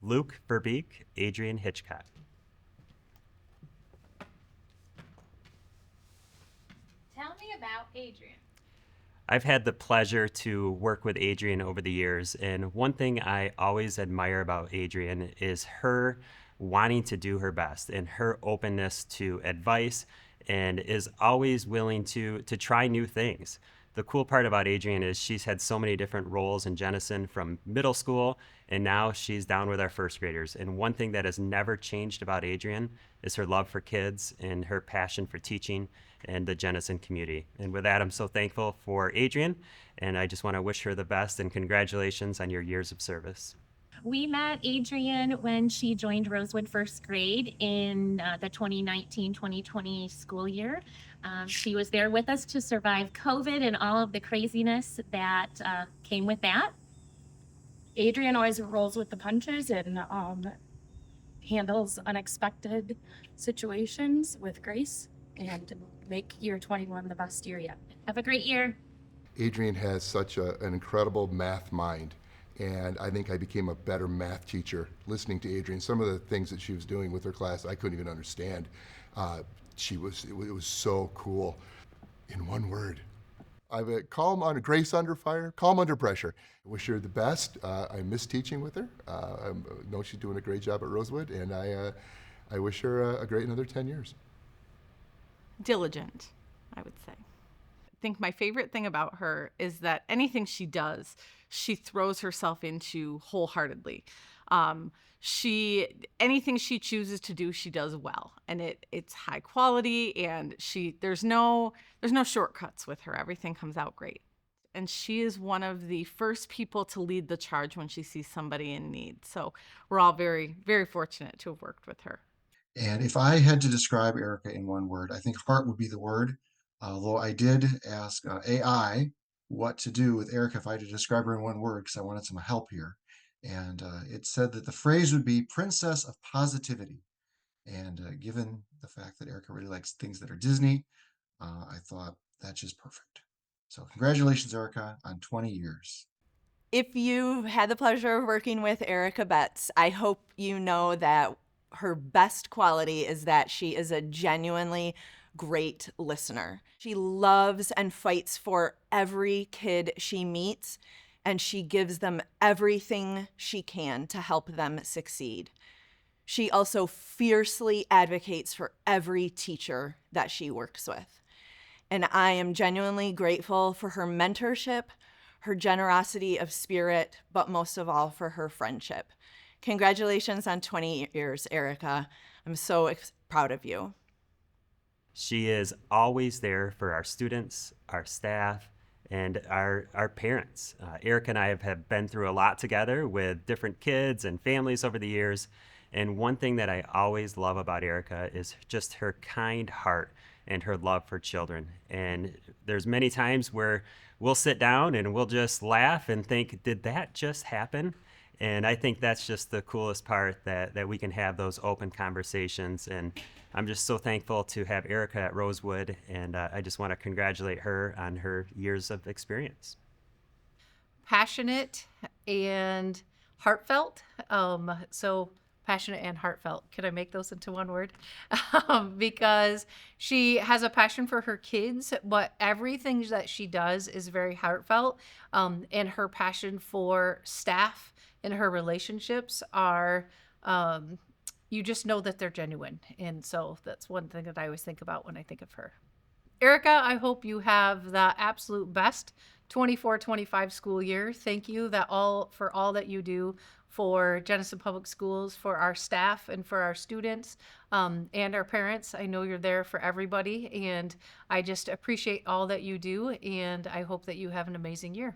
Luke Verbeek, Adrian Hitchcock. Tell me about Adrian. I've had the pleasure to work with Adrian over the years, and one thing I always admire about Adrian is her wanting to do her best and her openness to advice and is always willing to try new things. The cool part about Adrian is she's had so many different roles in Jenison from middle school, and now she's down with our first graders. And one thing that has never changed about Adrian is her love for kids and her passion for teaching and the Jenison community. And with that, I'm so thankful for Adrian, and I just want to wish her the best and congratulations on your years of service. We met Adrian when she joined Rosewood first grade in the 2019-2020 school year. She was there with us to survive COVID and all of the craziness that came with that. Adrian always rolls with the punches and handles unexpected situations with grace and make year 21 the best year yet. Have a great year. Adrian has such an incredible math mind, and I think I became a better math teacher listening to Adrian. Some of the things that she was doing with her class I couldn't even understand. It was so cool. In one word, calm under grace under fire, calm under pressure. I wish her the best. I miss teaching with her. I know she's doing a great job at Rosewood, and I wish her a great another 10 years. Diligent, I would say. I think my favorite thing about her is that anything she does, she throws herself into wholeheartedly. Anything she chooses to do, she does well, and it's high quality, and there's no shortcuts with her. Everything comes out great. And she is one of the first people to lead the charge when she sees somebody in need. So we're all very, very fortunate to have worked with her. And if I had to describe Erica in one word, I think heart would be the word. Although I did ask AI what to do with Erica if I had to describe her in one word, because I wanted some help here. And it said that the phrase would be princess of positivity. And given the fact that Erica really likes things that are Disney, I thought that's just perfect. So congratulations, Erica, on 20 years. If you've had the pleasure of working with Erica Betts, I hope you know that her best quality is that she is a genuinely great listener. She loves and fights for every kid she meets, and she gives them everything she can to help them succeed. She also fiercely advocates for every teacher that she works with. And I am genuinely grateful for her mentorship, her generosity of spirit, but most of all for her friendship. Congratulations on 20 years, Erica. I'm so proud of you. She is always there for our students, our staff, and our parents. Erica and I have been through a lot together with different kids and families over the years. And one thing that I always love about Erica is just her kind heart and her love for children. And there's many times where we'll sit down and we'll just laugh and think, did that just happen? And I think that's just the coolest part, that we can have those open conversations. And I'm just so thankful to have Erica at Rosewood, and I just want to congratulate her on her years of experience. Passionate and heartfelt. So passionate and heartfelt. Could I make those into one word? Because she has a passion for her kids, but everything that she does is very heartfelt. And her passion for staff and her relationships are, you just know that they're genuine. And so that's one thing that I always think about when I think of her. Erica, I hope you have the absolute best 24-25 school year. Thank you for all that you do for Jenison Public Schools, for our staff and for our students and our parents. I know you're there for everybody, and I just appreciate all that you do, and I hope that you have an amazing year.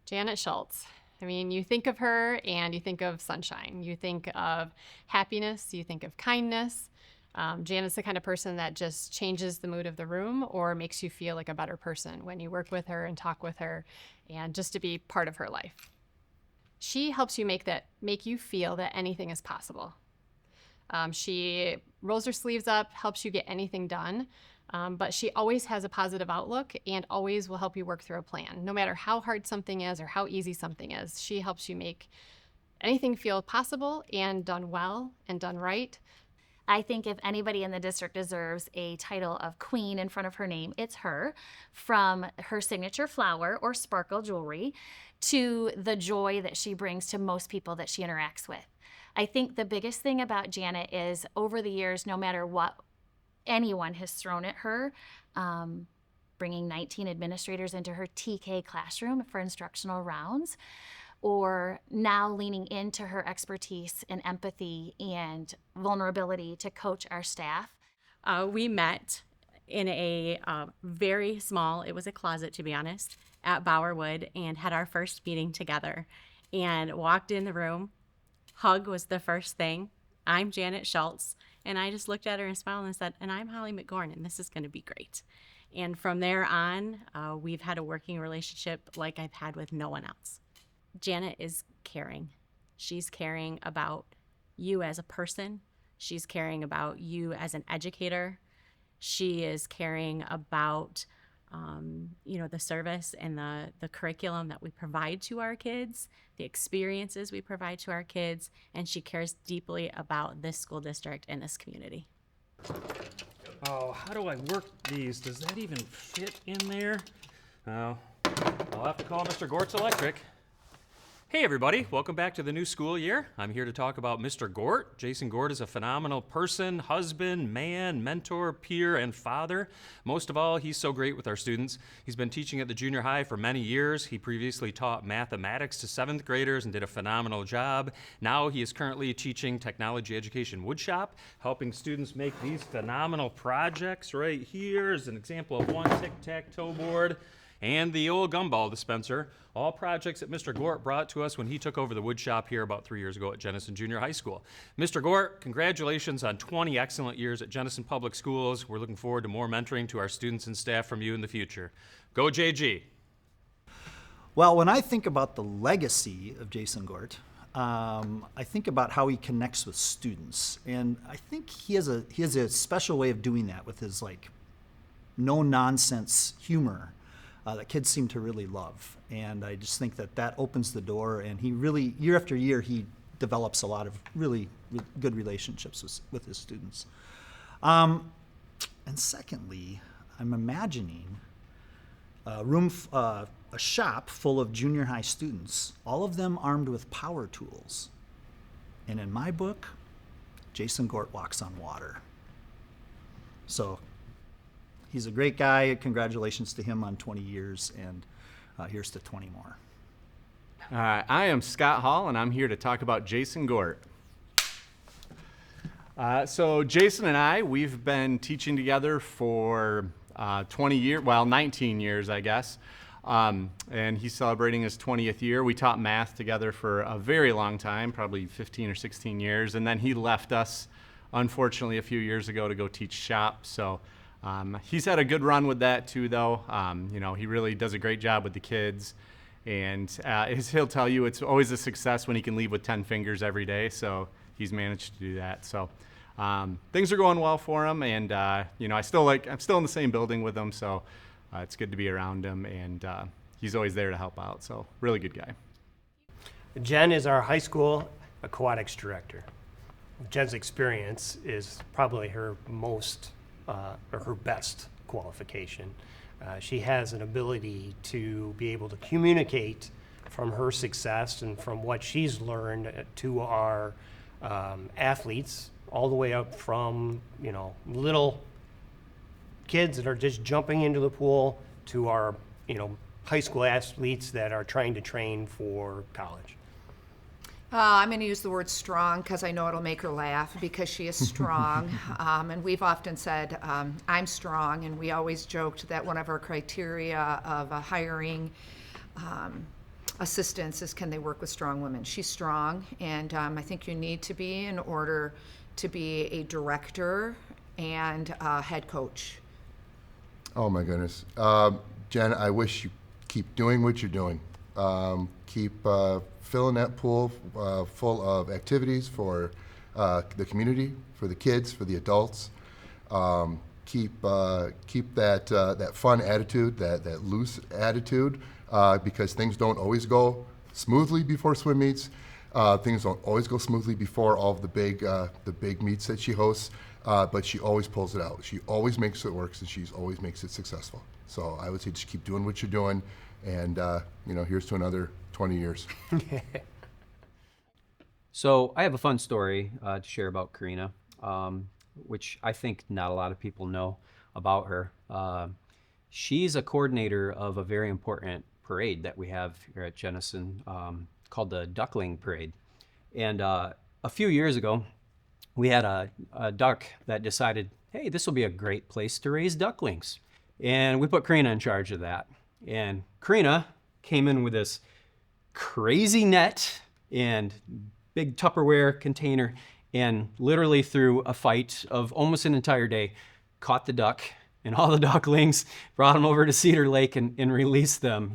Janet Schultz. I mean, you think of her and you think of sunshine. You think of happiness. You think of kindness. Janet's the kind of person that just changes the mood of the room or makes you feel like a better person when you work with her and talk with her, and just to be part of her life. She helps you make you feel that anything is possible. She rolls her sleeves up, helps you get anything done, but she always has a positive outlook and always will help you work through a plan. No matter how hard something is or how easy something is, she helps you make anything feel possible and done well and done right. I think if anybody in the district deserves a title of queen in front of her name, it's her. From her signature flower or sparkle jewelry to the joy that she brings to most people that she interacts with. I think the biggest thing about Janet is over the years, no matter what anyone has thrown at her, bringing 19 administrators into her TK classroom for instructional rounds, or now leaning into her expertise and empathy and vulnerability to coach our staff. We met in a very small, it was a closet to be honest, at Bowerwood, and had our first meeting together and walked in the room. Hug was the first thing. I'm Janet Schultz. And I just looked at her and smiled and said, and I'm Holly McGorn, this is going to be great. And from there on, we've had a working relationship like I've had with no one else. Janet is caring. She's caring about you as a person. She's caring about you as an educator. She is caring about, the service and the curriculum that we provide to our kids, the experiences we provide to our kids, and she cares deeply about this school district and this community. Oh, how do I work these? Does that even fit in there? Oh, I'll have to call Mr. Gort's Electric. Hey everybody, welcome back to the new school year. I'm here to talk about Mr. Gort. Jason Gort is a phenomenal person, husband, man, mentor, peer, and father. Most of all, he's so great with our students. He's been teaching at the junior high for many years. He previously taught mathematics to 7th graders and did a phenomenal job. Now he is currently teaching technology education woodshop, helping students make these phenomenal projects. Right here is an example of one tic-tac-toe board and the old gumball dispenser, all projects that Mr. Gort brought to us when he took over the wood shop here about 3 years ago at Jenison Junior High School. Mr. Gort, congratulations on 20 excellent years at Jenison Public Schools. We're looking forward to more mentoring to our students and staff from you in the future. Go JG. Well, when I think about the legacy of Jason Gort, I think about how he connects with students, and I think he has a special way of doing that with his no nonsense humor that kids seem to really love. And I just think that opens the door, and he really, year after year, he develops a lot of really good relationships with his students. And secondly, I'm imagining a shop full of junior high students, all of them armed with power tools. And in my book, Jason Gort walks on water. So he's a great guy. Congratulations to him on 20 years, and here's to 20 more. I am Scott Hall, and I'm here to talk about Jason Gort. So Jason and I, we've been teaching together for 19 years, I guess. And he's celebrating his 20th year. We taught math together for a very long time, probably 15 or 16 years. And then he left us, unfortunately, a few years ago to go teach shop. So he's had a good run with that too, though. He really does a great job with the kids, and as he'll tell you, it's always a success when he can leave with 10 fingers every day. So he's managed to do that. So things are going well for him, and I'm still in the same building with him, so it's good to be around him, and he's always there to help out. So really good guy. Jen is our high school aquatics director. Jen's experience is probably her most or her best qualification. She has an ability to be able to communicate from her success and from what she's learned to our athletes, all the way up from little kids that are just jumping into the pool to our high school athletes that are trying to train for college. I'm going to use the word strong because I know it'll make her laugh, because she is strong. And we've often said, I'm strong, and we always joked that one of our criteria of hiring assistants is, can they work with strong women? She's strong, and I think you need to be in order to be a director and a head coach. Oh my goodness. Jen, I wish you keep doing what you're doing. Keep filling that pool full of activities for the community, for the kids, for the adults. Keep that fun attitude, that loose attitude, because things don't always go smoothly before swim meets. Things don't always go smoothly before all of the big meets that she hosts, but she always pulls it out. She always makes it work, and she always makes it successful. So I would say just keep doing what you're doing, and here's to another 20 years. So I have a fun story to share about Karina, which I think not a lot of people know about her. She's a coordinator of a very important parade that we have here at Jenison called the Duckling Parade. And a few years ago, we had a duck that decided, hey, this will be a great place to raise ducklings. And we put Karina in charge of that. And Karina came in with this crazy net and big Tupperware container, and literally through a fight of almost an entire day, caught the duck and all the ducklings, brought them over to Cedar Lake and released them.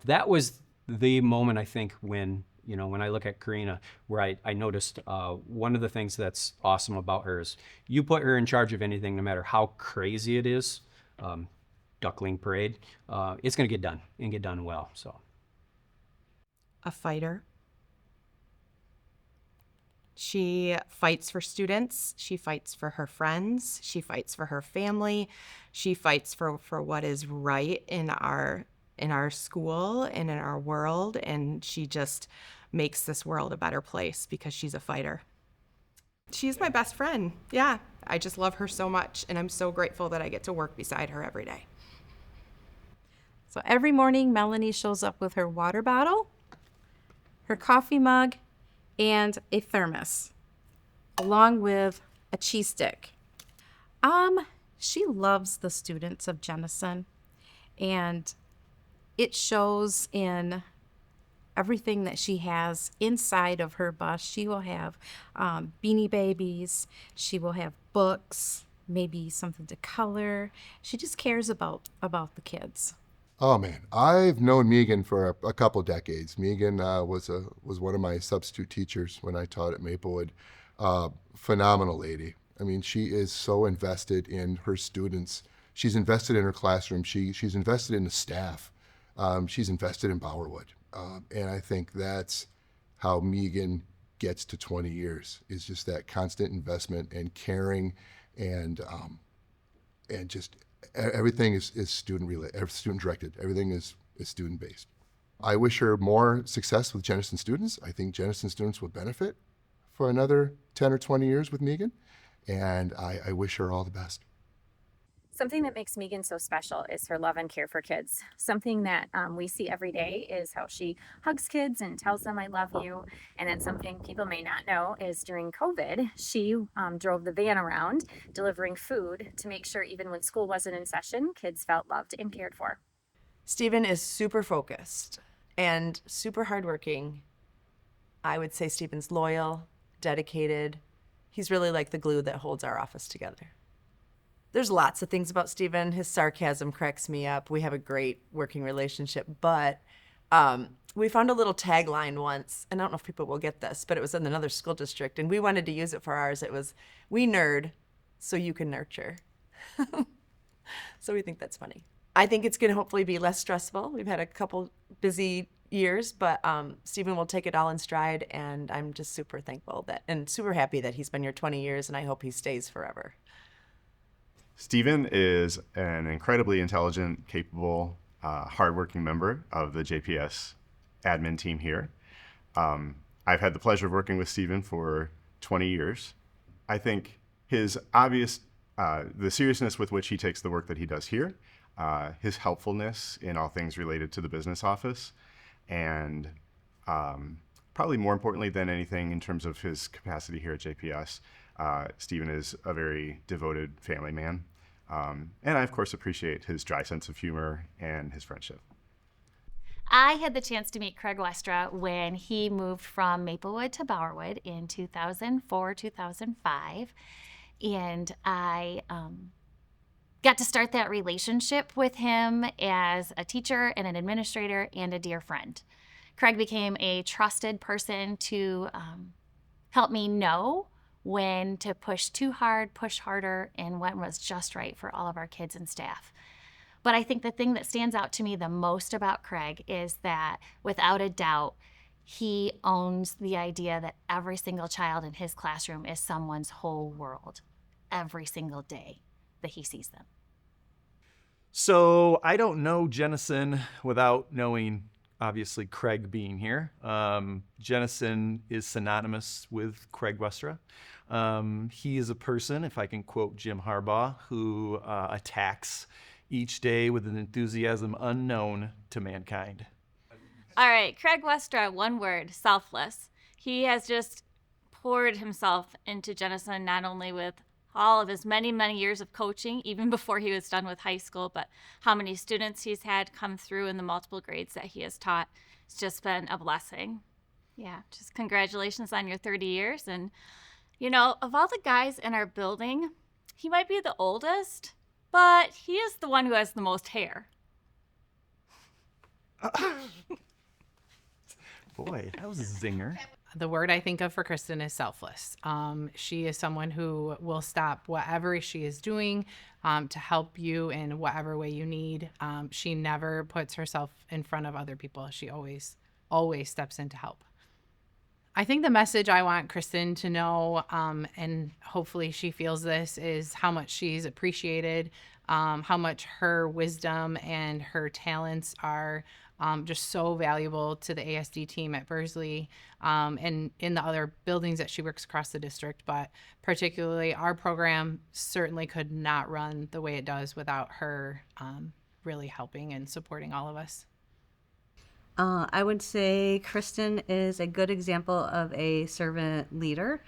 That was the moment, I think, when I look at Karina, where I noticed one of the things that's awesome about her is you put her in charge of anything, no matter how crazy it is, duckling parade, it's going to get done and get done well. So, a fighter. She fights for students. She fights for her friends. She fights for her family. She fights for what is right in our school and in our world. And she just makes this world a better place because she's a fighter. She's my best friend. Yeah, I just love her so much. And I'm so grateful that I get to work beside her every day. So every morning, Melanie shows up with her water bottle, her coffee mug, and a thermos, along with a cheese stick. She loves the students of Jenison, and it shows in everything that she has inside of her bus. She will have Beanie Babies, she will have books, maybe something to color. She just cares about the kids. Oh man, I've known Megan for a couple decades. Megan was one of my substitute teachers when I taught at Maplewood. Phenomenal lady. I mean, she is so invested in her students. She's invested in her classroom. She's invested in the staff. She's invested in Bowerwood. And I think that's how Megan gets to 20 years, is just that constant investment and caring, and just everything is student directed. Everything is student based. I wish her more success with Jenison students. I think Jenison students will benefit for another 10 or 20 years with Megan, and I wish her all the best. Something that makes Megan so special is her love and care for kids. Something that we see every day is how she hugs kids and tells them, I love you. And then something people may not know is during COVID, she drove the van around delivering food to make sure even when school wasn't in session, kids felt loved and cared for. Stephen is super focused and super hardworking. I would say Stephen's loyal, dedicated. He's really like the glue that holds our office together. There's lots of things about Stephen. His sarcasm cracks me up. We have a great working relationship, but we found a little tagline once, and I don't know if people will get this, but it was in another school district, and we wanted to use it for ours. It was, we nerd so you can nurture. So we think that's funny. I think it's gonna hopefully be less stressful. We've had a couple busy years, but Stephen will take it all in stride, and I'm just super thankful and super happy that he's been here 20 years, and I hope he stays forever. Stephen is an incredibly intelligent, capable, hardworking member of the JPS admin team here. I've had the pleasure of working with Stephen for 20 years. I think his obvious, the seriousness with which he takes the work that he does here, his helpfulness in all things related to the business office, and probably more importantly than anything in terms of his capacity here at JPS, Stephen is a very devoted family man. And I, of course, appreciate his dry sense of humor and his friendship. I had the chance to meet Craig Westra when he moved from Maplewood to Bowerwood in 2004, 2005. And I got to start that relationship with him as a teacher and an administrator and a dear friend. Craig became a trusted person to help me know when to push too hard, push harder, and when was just right for all of our kids and staff. But I think the thing that stands out to me the most about Craig is that, without a doubt, he owns the idea that every single child in his classroom is someone's whole world every single day that he sees them. So I don't know Jenison without knowing, obviously, Craig being here. Jenison is synonymous with Craig Westra. He is a person, if I can quote Jim Harbaugh, who attacks each day with an enthusiasm unknown to mankind. All right, Craig Westra, one word, selfless. He has just poured himself into Jenison, not only with all of his many, many years of coaching, even before he was done with high school, but how many students he's had come through in the multiple grades that he has taught. It's just been a blessing. Yeah, just congratulations on your 30 years. And, you know, of all the guys in our building, he might be the oldest, but he is the one who has the most hair. Boy, that was a zinger. The word I think of for Kristen is selfless. She is someone who will stop whatever she is doing to help you in whatever way you need. She never puts herself in front of other people. She always steps in to help. I think the message I want Kristen to know, and hopefully she feels this, is how much she's appreciated, how much her wisdom and her talents are just so valuable to the ASD team at Bursley and in the other buildings that she works across the district. But particularly our program certainly could not run the way it does without her really helping and supporting all of us. I would say Kristen is a good example of a servant leader.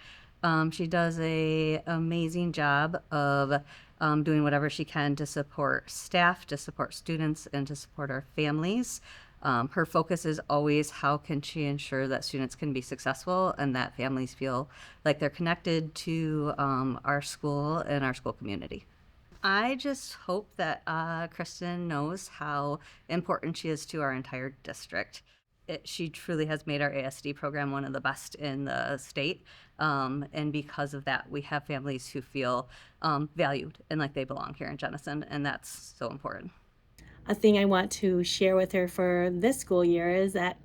She does an amazing job of doing whatever she can to support staff, to support students, and to support our families. Her focus is always how can she ensure that students can be successful and that families feel like they're connected to our school and our school community. I just hope that Kristen knows how important she is to our entire district. She truly has made our ASD program one of the best in the state. And because of that, we have families who feel valued and like they belong here in Jenison, and that's so important. A thing I want to share with her for this school year is that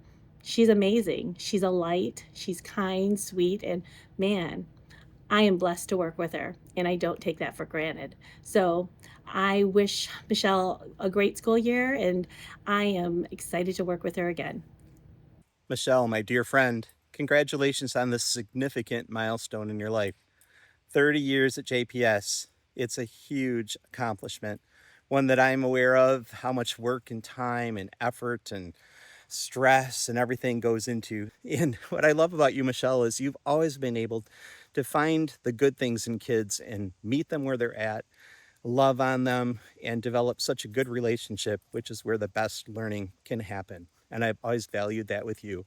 she's amazing. She's a light, she's kind, sweet, and man, I am blessed to work with her, and I don't take that for granted. So I wish Michelle a great school year, and I am excited to work with her again. Michelle, my dear friend, congratulations on this significant milestone in your life. 30 years at JPS. It's a huge accomplishment, one that I'm aware of how much work and time and effort and stress and everything goes into. And what I love about you, Michelle, is you've always been able to find the good things in kids and meet them where they're at, love on them, and develop such a good relationship, which is where the best learning can happen. And I've always valued that with you.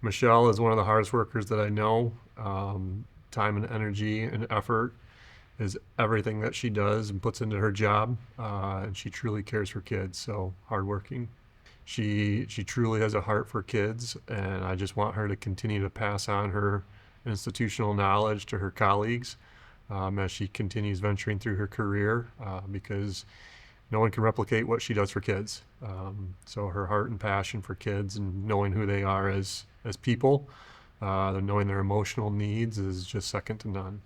Michelle is one of the hardest workers that I know. Time and energy and effort is everything that she does and puts into her job. And she truly cares for kids, so hardworking. She truly has a heart for kids, and I just want her to continue to pass on her institutional knowledge to her colleagues as she continues venturing through her career, because no one can replicate what she does for kids. So her heart and passion for kids and knowing who they are as people, knowing their emotional needs is just second to none.